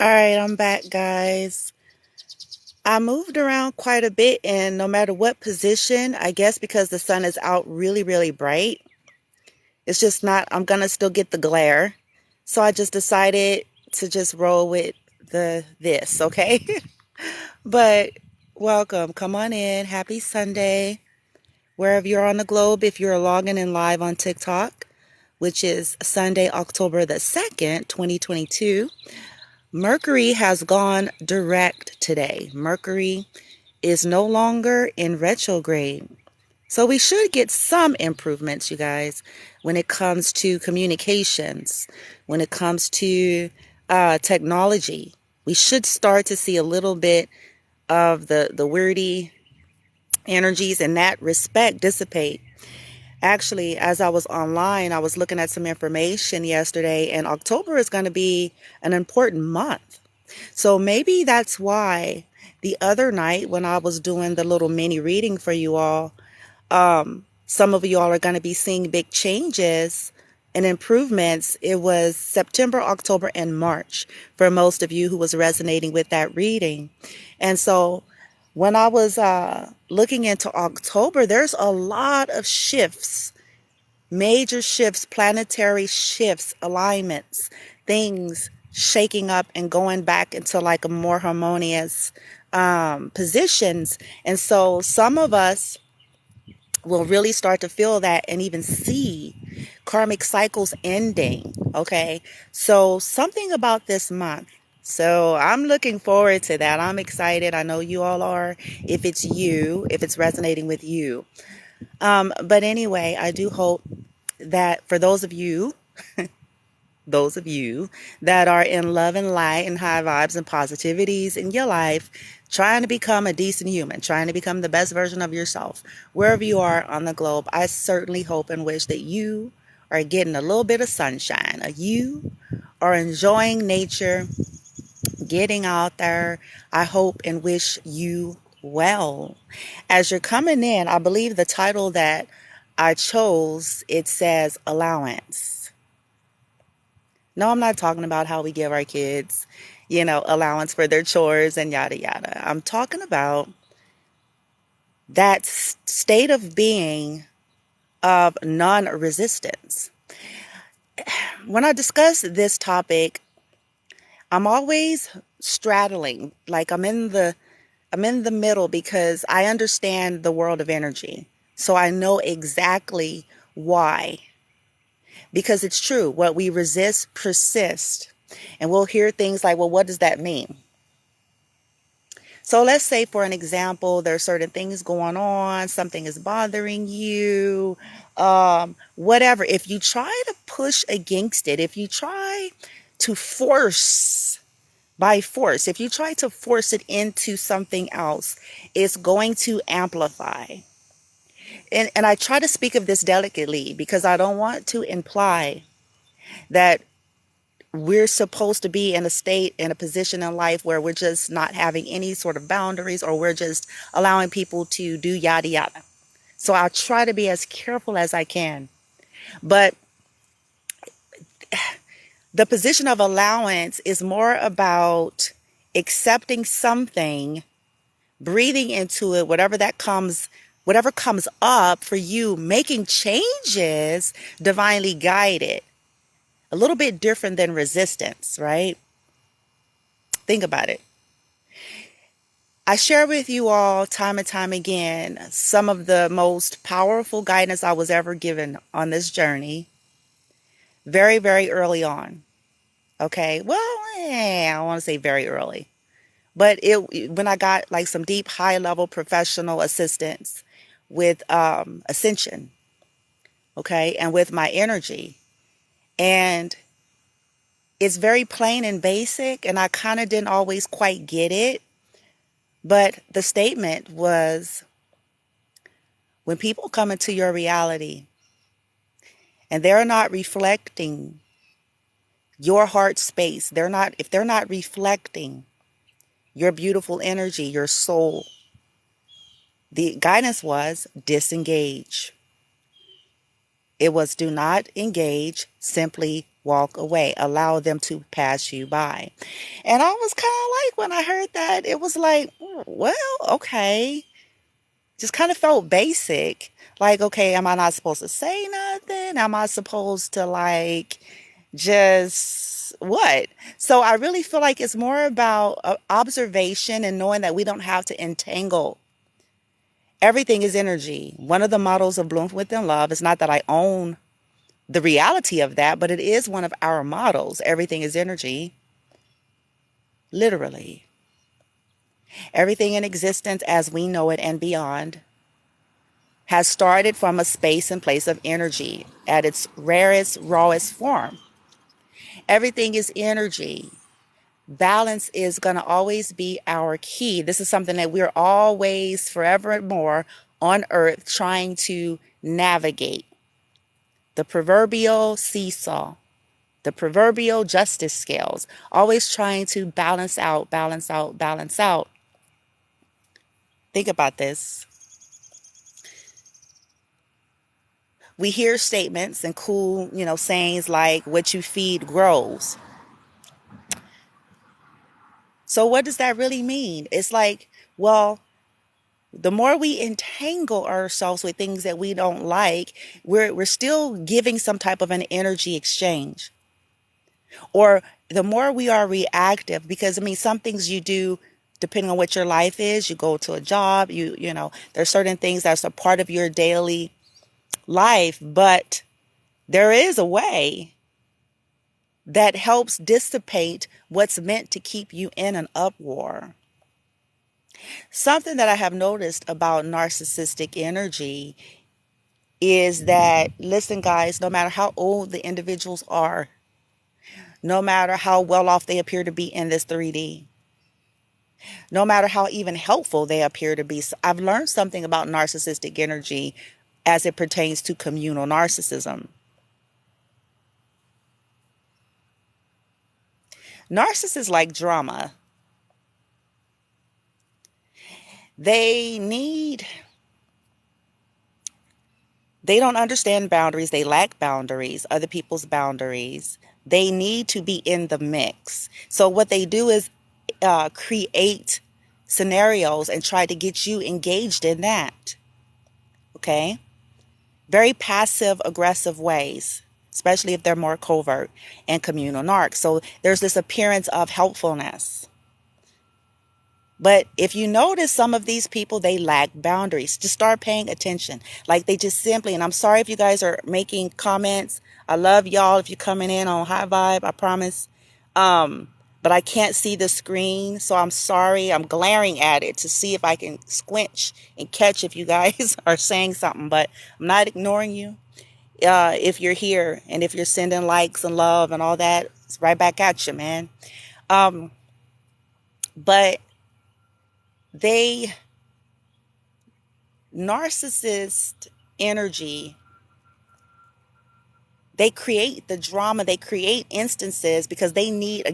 All right, I'm back, guys. I moved around quite a bit, and no matter what position, I guess because the sun is out really, really bright, it's just not, I'm gonna still get the glare. So I just decided to just roll with this, okay? But welcome, come on in. Happy Sunday, wherever you're on the globe. If you're logging in live on TikTok, which is Sunday, October the 2nd, 2022. Mercury has gone direct today. Mercury is no longer in retrograde. So we should get some improvements, you guys, when it comes to communications, when it comes to technology. We should start to see a little bit of the weirdy energies in that respect dissipate. Actually, as I was online, I was looking at some information yesterday, and October is going to be an important month. So maybe that's why the other night when I was doing the little mini reading for you all, some of you all are going to be seeing big changes and improvements. It was September, October, and March for most of you who was resonating with that reading. And so when I was looking into October, there's a lot of shifts, major shifts, planetary shifts, alignments, things shaking up and going back into like a more harmonious positions. And so some of us will really start to feel that and even see karmic cycles ending. Okay. So something about this month. So I'm looking forward to that. I'm excited. I know you all are, if it's you, if it's resonating with you. But anyway, I do hope that for those of you that are in love and light and high vibes and positivities in your life, trying to become a decent human, trying to become the best version of yourself, wherever you are on the globe, I certainly hope and wish that you are getting a little bit of sunshine. You are enjoying nature, getting out there. I hope and wish you well. As you're coming in, I believe the title that I chose, it says Allowance. No, I'm not talking about how we give our kids, allowance for their chores and yada yada. I'm talking about that state of being of non-resistance. When I discuss this topic, I'm always straddling, like I'm in the middle because I understand the world of energy. So I know exactly why. Because it's true, what we resist persists. And we'll hear things like, well, what does that mean? So let's say, for an example, there are certain things going on, something is bothering you, whatever. If you try to push against it, if you try to force by force, if you try to force it into something else, it's going to amplify. And I try to speak of this delicately because I don't want to imply that we're supposed to be in a state, in a position in life where we're just not having any sort of boundaries, or we're just allowing people to do yada yada. So I'll try to be as careful as I can. But the position of allowance is more about accepting something, breathing into it, whatever comes up for you, making changes, divinely guided. A little bit different than resistance, right? Think about it. I share with you all time and time again some of the most powerful guidance I was ever given on this journey very, very early on. Okay, well, I don't want to say very early, but when I got like some deep, high-level professional assistance with ascension, okay, and with my energy, and it's very plain and basic, and I kind of didn't always quite get it, but the statement was, when people come into your reality and they're not reflecting your heart space, if they're not reflecting your beautiful energy, your soul, the guidance was disengage. It was do not engage, simply Walk away. Allow them to pass you by. And I was kind of like, when I heard that, it was like, well, okay. Just kind of felt basic. Like, okay, am I not supposed to say nothing? Am I supposed to like just what? So I really feel like it's more about observation and knowing that we don't have to entangle. Everything is energy. One of the models of Bloom Within Love is not that I own the reality of that, but it is one of our models. Everything is energy, literally. Everything in existence as we know it and beyond has started from a space and place of energy at its rarest, rawest form. Everything is energy. Balance is going to always be our key. This is something that we're always, forevermore on earth trying to navigate. The proverbial seesaw, the proverbial justice scales, always trying to balance out, balance out, balance out. Think about this. We hear statements and cool, sayings like what you feed grows. So what does that really mean? It's like, well, the more we entangle ourselves with things that we don't like, we're still giving some type of an energy exchange. Or the more we are reactive, because I mean, some things you do, depending on what your life is, you go to a job, there's certain things that's a part of your daily life, but there is a way that helps dissipate what's meant to keep you in an uproar. Something that I have noticed about narcissistic energy is that, listen, guys, no matter how old the individuals are, no matter how well off they appear to be in this 3D, no matter how even helpful they appear to be, so I've learned something about narcissistic energy as it pertains to communal narcissism. Narcissists like drama. They don't understand boundaries. They lack boundaries, other people's boundaries. They need to be in the mix. So what they do is create scenarios and try to get you engaged in that. Okay? Very passive, aggressive ways, especially if they're more covert and communal narcs. So there's this appearance of helpfulness. But if you notice some of these people, they lack boundaries. Just start paying attention. Like they just simply, and I'm sorry if you guys are making comments. I love y'all if you're coming in on High Vibe, I promise. But I can't see the screen, so I'm sorry. I'm glaring at it to see if I can squinch and catch if you guys are saying something. But I'm not ignoring you. If you're here and if you're sending likes and love and all that, it's right back at you, man. But narcissist energy, they create the drama, they create instances because they need to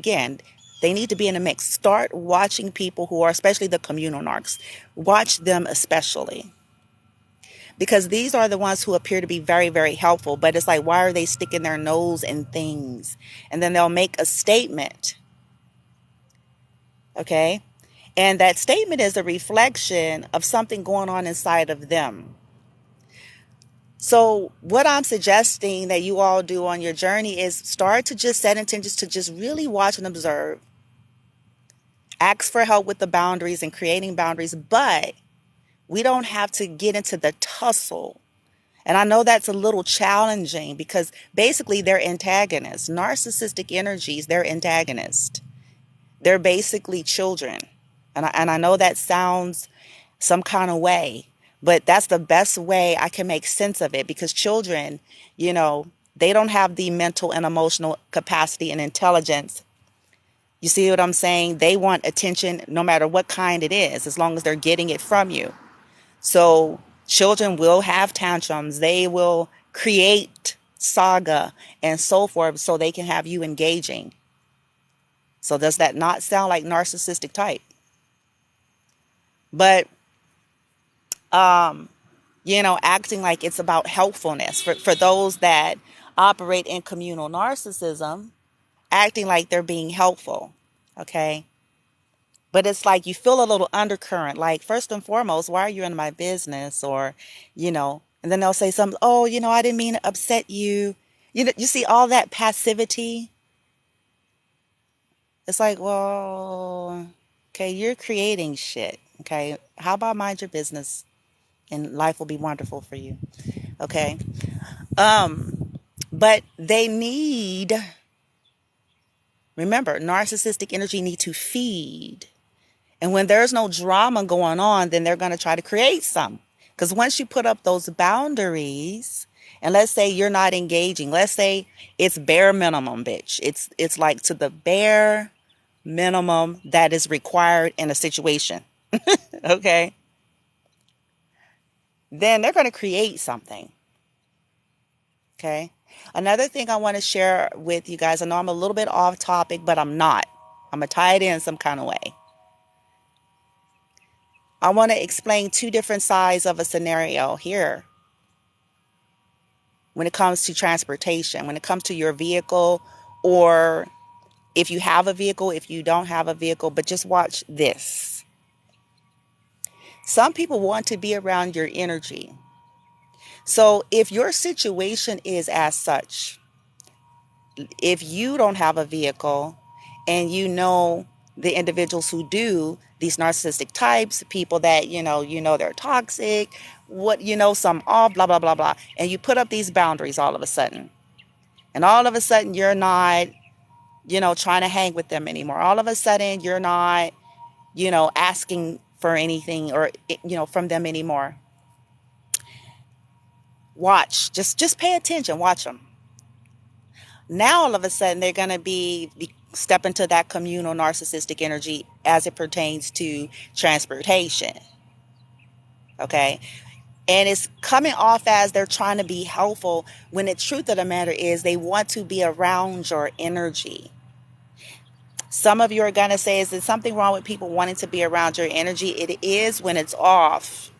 be in a mix. Start watching people who are, especially the communal narcs. Watch them especially. Because these are the ones who appear to be very, very helpful. But it's like, why are they sticking their nose in things? And then they'll make a statement. Okay? And that statement is a reflection of something going on inside of them. So what I'm suggesting that you all do on your journey is start to just set intentions to just really watch and observe. Ask for help with the boundaries and creating boundaries, but we don't have to get into the tussle. And I know that's a little challenging because basically they're antagonists. Narcissistic energies, they're antagonists. They're basically children. And I know that sounds some kind of way, but that's the best way I can make sense of it because children, they don't have the mental and emotional capacity and intelligence. You see what I'm saying? They want attention no matter what kind it is, as long as they're getting it from you. So children will have tantrums. They will create saga and so forth so they can have you engaging. So does that not sound like narcissistic type? But, acting like it's about helpfulness for those that operate in communal narcissism, acting like they're being helpful, okay? But it's like you feel a little undercurrent, like, first and foremost, why are you in my business? Or, and then they'll say something, oh, I didn't mean to upset you. You see all that passivity? It's like, well, okay, you're creating shit, okay? How about mind your business and life will be wonderful for you, okay? But they need, remember, narcissistic energy need to feed. And when there's no drama going on, then they're going to try to create some. Because once you put up those boundaries, and let's say you're not engaging, let's say it's bare minimum, bitch. It's like to the bare minimum that is required in a situation. Okay? Then they're going to create something. Okay? Another thing I want to share with you guys, I know I'm a little bit off topic, but I'm not. I'm going to tie it in some kind of way. I want to explain two different sides of a scenario here when it comes to transportation, when it comes to your vehicle, or if you have a vehicle, if you don't have a vehicle, but just watch this. Some people want to be around your energy. So if your situation is as such, if you don't have a vehicle and the individuals who do, these narcissistic types, people that, they're toxic, some all blah, blah, blah, blah. And you put up these boundaries all of a sudden. And all of a sudden you're not, trying to hang with them anymore. All of a sudden you're not, asking for anything or, from them anymore. Watch, just pay attention, watch them. Now, all of a sudden, they're going to be step into that communal narcissistic energy as it pertains to transportation. Okay? And it's coming off as they're trying to be helpful when the truth of the matter is they want to be around your energy. Some of you are going to say, is there something wrong with people wanting to be around your energy? It is when it's off.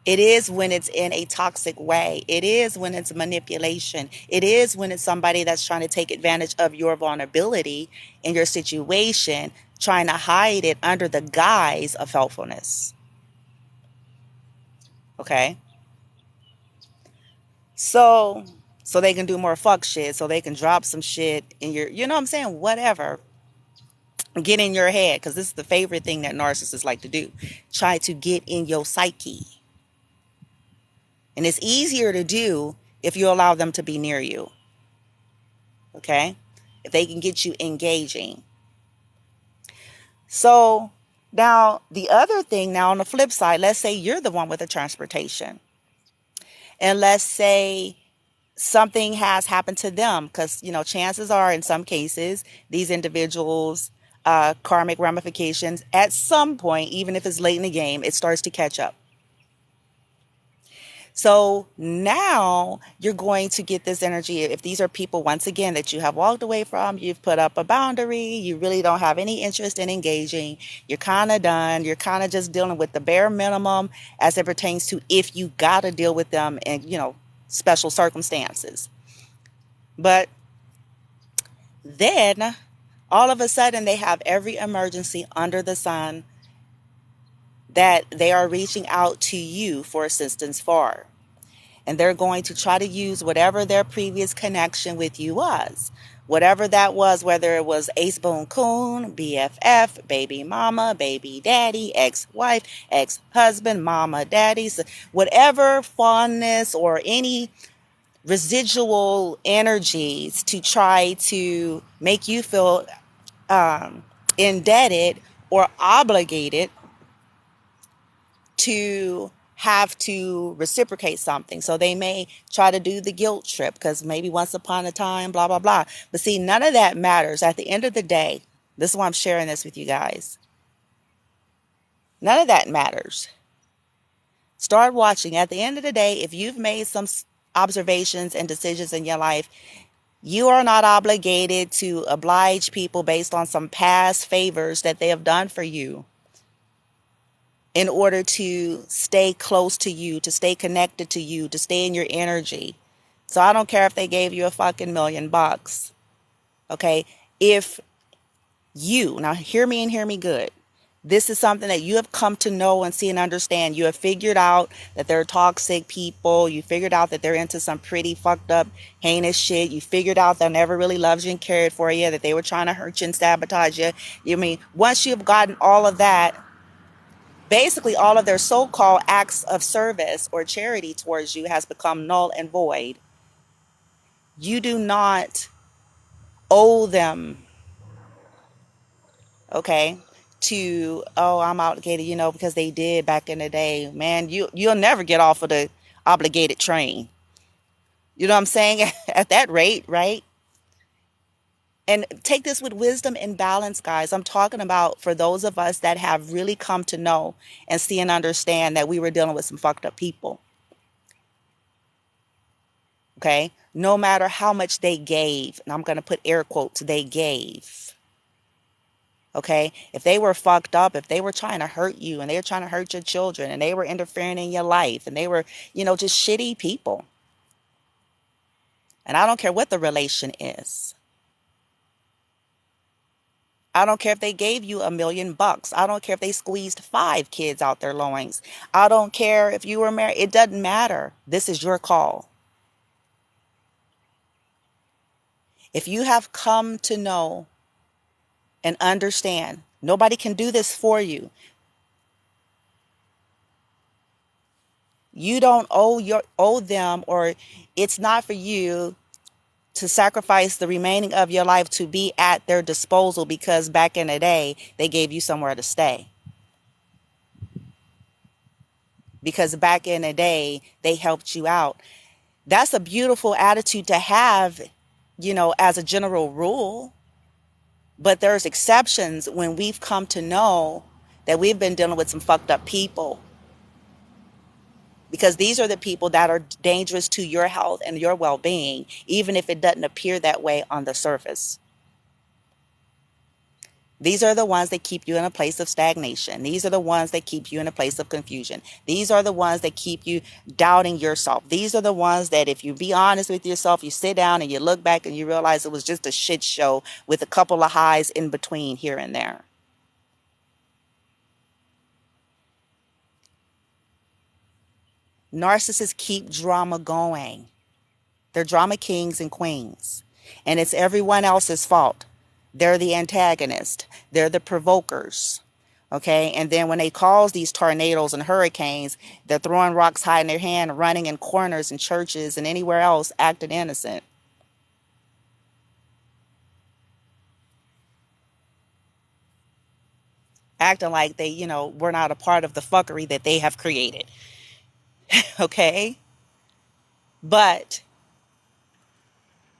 It is when it's in a toxic way. It is when it's manipulation. It is when it's somebody that's trying to take advantage of your vulnerability in your situation, trying to hide it under the guise of helpfulness. Okay? So they can do more fuck shit, so they can drop some shit in your, you know what I'm saying? Whatever. Get in your head, because this is the favorite thing that narcissists like to do. Try to get in your psyche. And it's easier to do if you allow them to be near you. Okay? If they can get you engaging. So now the other thing, now on the flip side, let's say you're the one with the transportation. And let's say something has happened to them, because, chances are in some cases, these individuals, karmic ramifications, at some point, even if it's late in the game, it starts to catch up. So now you're going to get this energy. If these are people, once again, that you have walked away from, you've put up a boundary, you really don't have any interest in engaging, you're kind of done, you're kind of just dealing with the bare minimum as it pertains to if you got to deal with them in, special circumstances. But then all of a sudden they have every emergency under the sun that they are reaching out to you for assistance for. And they're going to try to use whatever their previous connection with you was. Whatever that was, whether it was ace boon coon, BFF, baby mama, baby daddy, ex-wife, ex-husband, mama, daddy, so whatever fondness or any residual energies to try to make you feel indebted or obligated to have to reciprocate something. So they may try to do the guilt trip because maybe once upon a time, blah, blah, blah. But see, none of that matters. At the end of the day, this is why I'm sharing this with you guys. None of that matters. Start watching. At the end of the day, if you've made some observations and decisions in your life, you are not obligated to oblige people based on some past favors that they have done for you in order to stay close to you, to stay connected to you, to stay in your energy, So I don't care if they gave you a fucking $1,000,000. Okay? If you, now hear me and hear me good. This is something that you have come to know and see and understand. You have figured out that they're toxic people. You figured out that they're into some pretty fucked up, heinous shit. You figured out they never really loved you and cared for you, that they were trying to hurt you and sabotage you. You mean, once you've gotten all of that, basically all of their so-called acts of service or charity towards you has become null and void. You do not owe them, okay, to, oh, I'm obligated, because they did back in the day. Man, you'll never get off of the obligated train. You know what I'm saying? At that rate, right? And take this with wisdom and balance, guys. I'm talking about for those of us that have really come to know and see and understand that we were dealing with some fucked up people. Okay? No matter how much they gave, and I'm going to put air quotes, they gave. Okay? If they were fucked up, if they were trying to hurt you and they were trying to hurt your children and they were interfering in your life and they were, just shitty people. And I don't care what the relation is. I don't care if they gave you $1,000,000. I don't care if they squeezed 5 kids out their loins. I don't care if you were married. It doesn't matter. This is your call. If you have come to know and understand, nobody can do this for you. You don't owe them, or it's not for you to sacrifice the remaining of your life to be at their disposal because back in the day they gave you somewhere to stay. Because back in the day they helped you out. That's a beautiful attitude to have, as a general rule. But there's exceptions when we've come to know that we've been dealing with some fucked up people. Because these are the people that are dangerous to your health and your well-being, even if it doesn't appear that way on the surface. These are the ones that keep you in a place of stagnation. These are the ones that keep you in a place of confusion. These are the ones that keep you doubting yourself. These are the ones that if you be honest with yourself, you sit down and you look back and you realize it was just a shit show with a couple of highs in between here and there. Narcissists keep drama going. They're drama kings and queens. And it's everyone else's fault. They're the antagonist. They're the provokers. Okay? And then when they cause these tornadoes and hurricanes, they're throwing rocks high in their hand, running in corners and churches and anywhere else, acting innocent. Acting like they, were not a part of the fuckery that they have created. Okay? But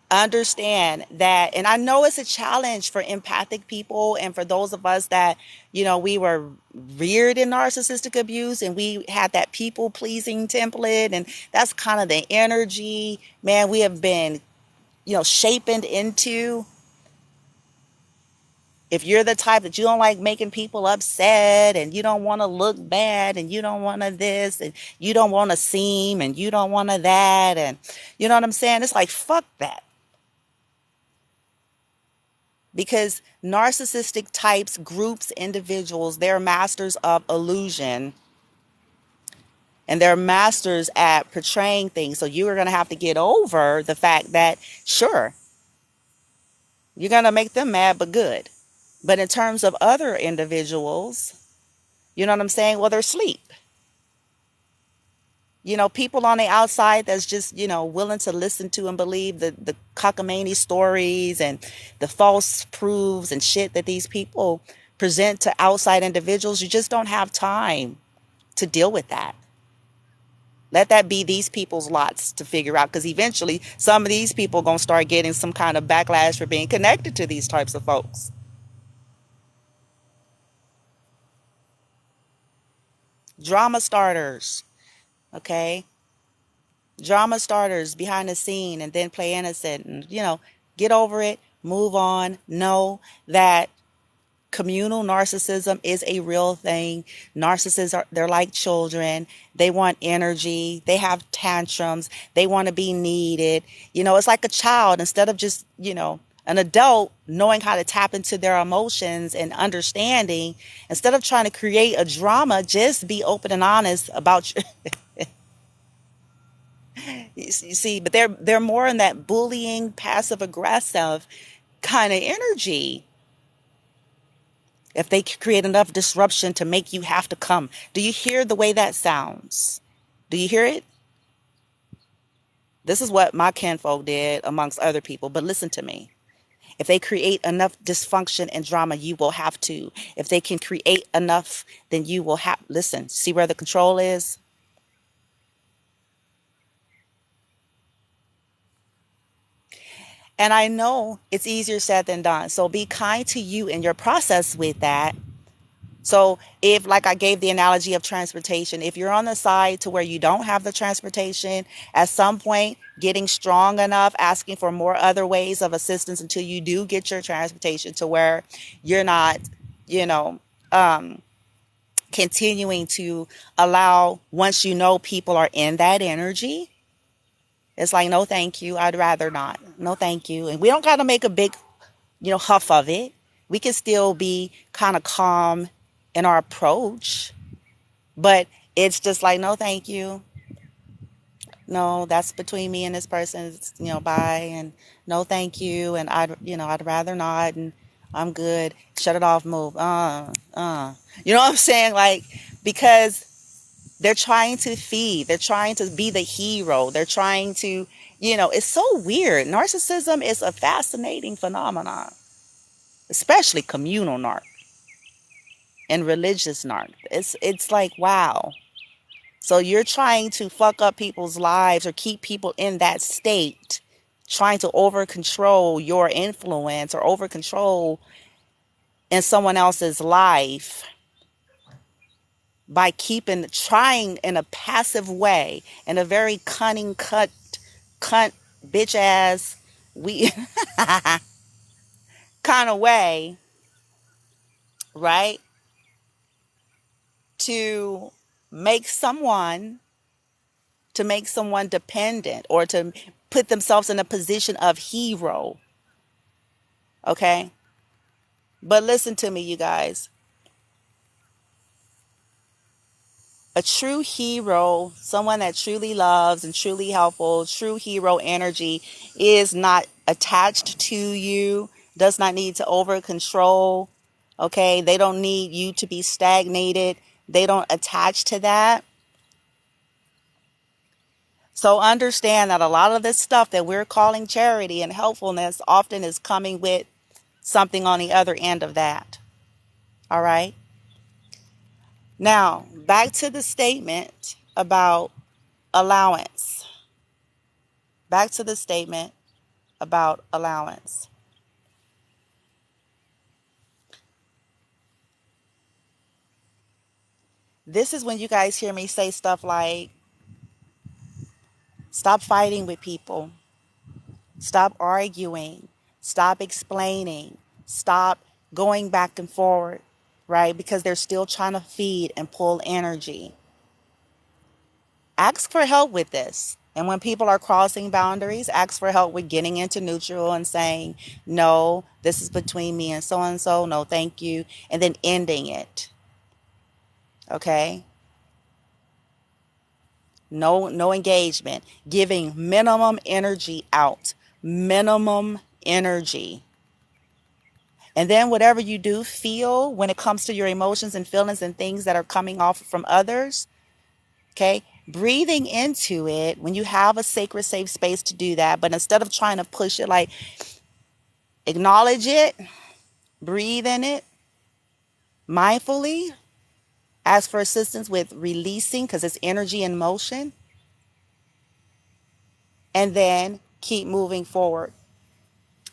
understand that, and I know it's a challenge for empathic people and for those of us that, we were reared in narcissistic abuse and we had that people pleasing template, and that's kind of the energy, man, we have been, shaped into. If you're the type that you don't like making people upset and you don't want to look bad and you don't want to this and you don't want to seem and you don't want to that, and you know what I'm saying? It's like, fuck that. Because narcissistic types, groups, individuals, they're masters of illusion. And they're masters at portraying things. So you are going to have to get over the fact that, sure, you're going to make them mad, but good. But in terms of other individuals, you know what I'm saying? Well, they're asleep. People on the outside that's just, willing to listen to and believe the cockamamie stories and the false proofs and shit that these people present to outside individuals. You just don't have time to deal with that. Let that be these people's lots to figure out, because eventually some of these people are going to start getting some kind of backlash for being connected to these types of folks. Drama starters, okay? Drama starters behind the scene and then play innocent and, get over it, move on, know that Communal narcissism is a real thing. They're like children. They want energy. They have tantrums. They want to be needed. It's like a child. Instead of just, an adult knowing how to tap into their emotions and understanding, instead of trying to create a drama, just be open and honest about your you see, but they're more in that bullying, passive aggressive kind of energy. If they create enough disruption to make you have to come. Do you hear the way that sounds? Do you hear it? This is what my kinfolk did amongst other people, but listen to me. If they create enough dysfunction and drama, you will have to. If they can create enough, then you will have, listen, see where the control is? And I know it's easier said than done. So be kind to you in your process with that. So if, like I gave the analogy of transportation, if you're on the side to where you don't have the transportation, at some point getting strong enough, asking for more other ways of assistance until you do get your transportation to where you're not, you know, continuing to allow, once you know people are in that energy, it's like, no, thank you. I'd rather not. No, thank you. And we don't got to make a big, huff of it. We can still be kind of calm in our approach, but it's just like, no, thank you. No, that's between me and this person. It's, bye, and no, thank you. And I'd rather not. And I'm good. Shut it off. Move. You know what I'm saying? Like, because they're trying to feed. They're trying to be the hero. They're trying to, it's so weird. Narcissism is a fascinating phenomenon, especially communal narc and religious narc. It's like, wow. So you're trying to fuck up people's lives or keep people in that state, trying to over control your influence or over control in someone else's life by trying in a passive way, in a very cunning, cunt, bitch ass, we kind of way, right? To make someone dependent or to put themselves in a position of hero. Okay? But listen to me, you guys. A true hero, someone that truly loves and truly helpful, true hero energy is not attached to you, does not need to over control. Okay? They don't need you to be stagnated. They don't attach to that. So understand that a lot of this stuff that we're calling charity and helpfulness often is coming with something on the other end of that. All right? Now, back to the statement about allowance. Back to the statement about allowance. This is when you guys hear me say stuff like, stop fighting with people. Stop arguing. Stop explaining. Stop going back and forward, right? Because they're still trying to feed and pull energy. Ask for help with this. And when people are crossing boundaries, ask for help with getting into neutral and saying, no, this is between me and so, no, thank you. And then ending it. Okay? No engagement. Giving minimum energy out. Minimum energy. And then whatever you do feel when it comes to your emotions and feelings and things that are coming off from others, okay, breathing into it when you have a sacred, safe space to do that. But instead of trying to push it, like, acknowledge it, breathe in it mindfully, ask for assistance with releasing because it's energy in motion, and then keep moving forward.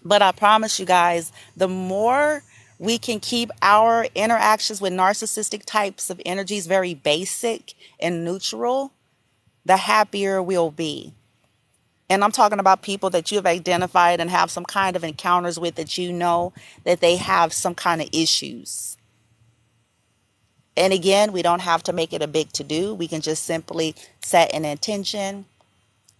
But I promise you guys, the more we can keep our interactions with narcissistic types of energies very basic and neutral, the happier we'll be. And I'm talking about people that you've identified and have some kind of encounters with, that you know that they have some kind of issues. And again, we don't have to make it a big to-do. We can just simply set an intention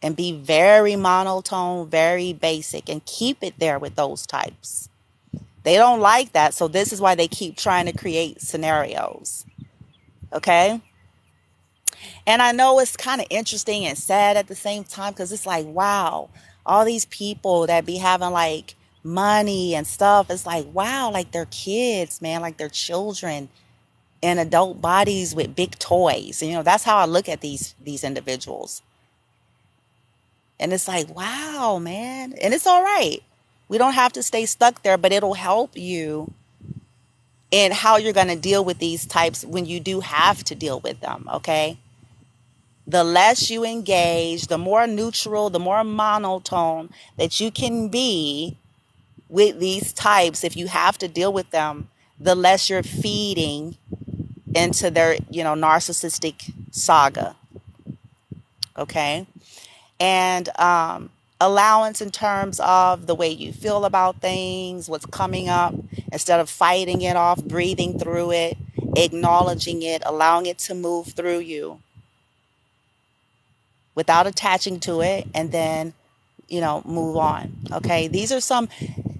and be very monotone, very basic, and keep it there with those types. They don't like that, so this is why they keep trying to create scenarios. Okay? And I know it's kind of interesting and sad at the same time, because it's like, wow, all these people that be having like money and stuff, it's like, wow, like they're kids, man, like they're children in adult bodies with big toys. And, that's how I look at these individuals. And it's like, wow, man. And it's all right. We don't have to stay stuck there, but it'll help you in how you're going to deal with these types when you do have to deal with them, okay? The less you engage, the more neutral, the more monotone that you can be with these types, if you have to deal with them, the less you're feeding into their, narcissistic saga. Okay? And allowance in terms of the way you feel about things, what's coming up, instead of fighting it off, breathing through it, acknowledging it, allowing it to move through you without attaching to it, and then, move on. Okay? These are some,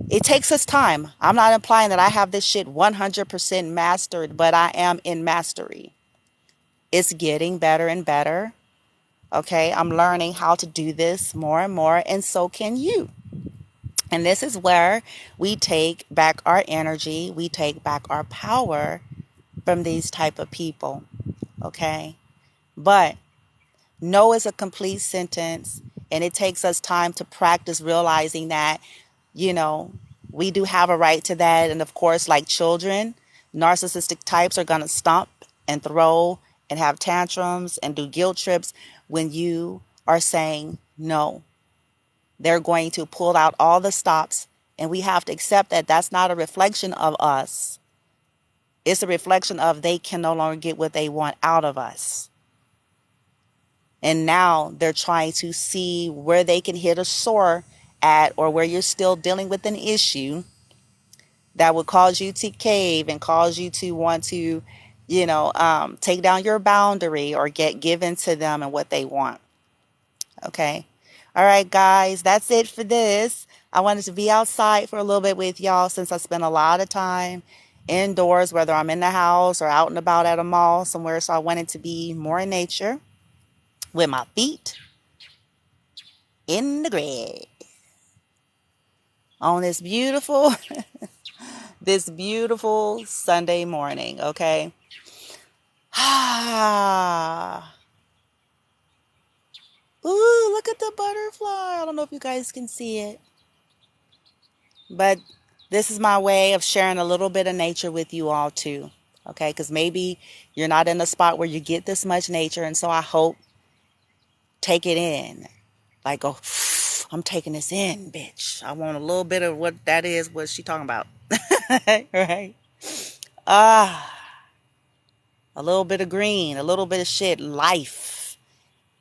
it takes us time. I'm not implying that I have this shit 100% mastered, but I am in mastery. It's getting better and better. Okay, I'm learning how to do this more and more, and so can you. And this is where we take back our energy, we take back our power from these type of people. Okay, but no is a complete sentence, and it takes us time to practice realizing that, we do have a right to that. And of course, like children, narcissistic types are going to stomp and throw and have tantrums and do guilt trips when you are saying no. They're going to pull out all the stops, and we have to accept that that's not a reflection of us. It's a reflection of they can no longer get what they want out of us. And now they're trying to see where they can hit a sore at, or where you're still dealing with an issue that would cause you to cave and cause you to want to, take down your boundary or get given to them and what they want. Okay. All right, guys, that's it for this. I wanted to be outside for a little bit with y'all, since I spend a lot of time indoors, whether I'm in the house or out and about at a mall somewhere. So I wanted to be more in nature with my feet in the grass on this beautiful Sunday morning. Okay. Ooh, look at the butterfly. I don't know if you guys can see it, but this is my way of sharing a little bit of nature with you all too. Okay, because maybe you're not in a spot where you get this much nature, and so I hope take it in. Like, go, I'm taking this in, bitch. I want a little bit of what that is, what she talking about. Right? A little bit of green, a little bit of shit, life.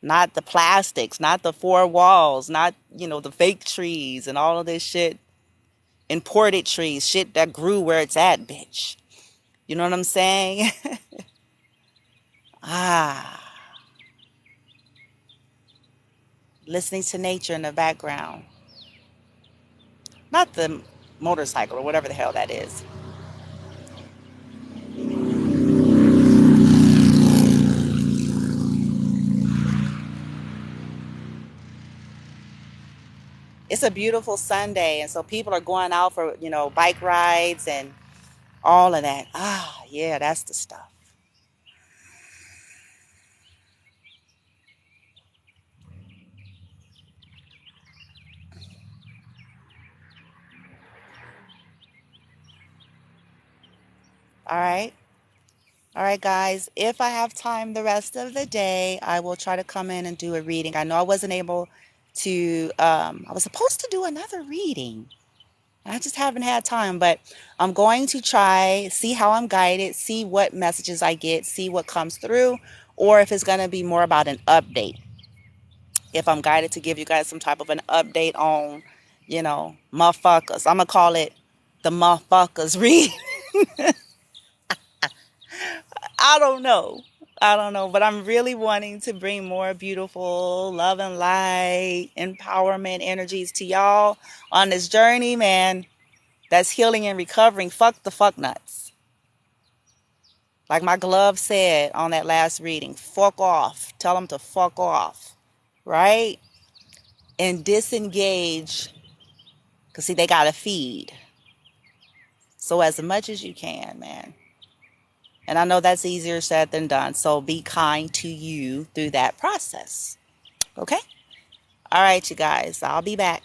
Not the plastics, not the four walls, not, the fake trees and all of this shit. Imported trees, shit that grew where it's at, bitch. You know what I'm saying? Listening to nature in the background. Not the motorcycle or whatever the hell that is. It's a beautiful Sunday, and so people are going out for, bike rides and all of that. Yeah, that's the stuff. All right. All right, guys. If I have time the rest of the day, I will try to come in and do a reading. I know I wasn't able to, I was supposed to do another reading. I just haven't had time, but I'm going to try, see how I'm guided, see what messages I get, see what comes through, or if it's going to be more about an update. if I'm guided to give you guys some type of an update on, you know, motherfuckers. I'm going to call it the motherfuckers read. I don't know. I don't know, but I'm really wanting to bring more beautiful love and light, empowerment energies to y'all on this journey, man. That's healing and recovering. Fuck the fuck nuts. Like my glove said on that last reading, fuck off. Tell them to fuck off. Right? And disengage. Because, see, they got to feed. So as much as you can, man. And I know that's easier said than done. So be kind to you through that process. Okay? All right, you guys. I'll be back.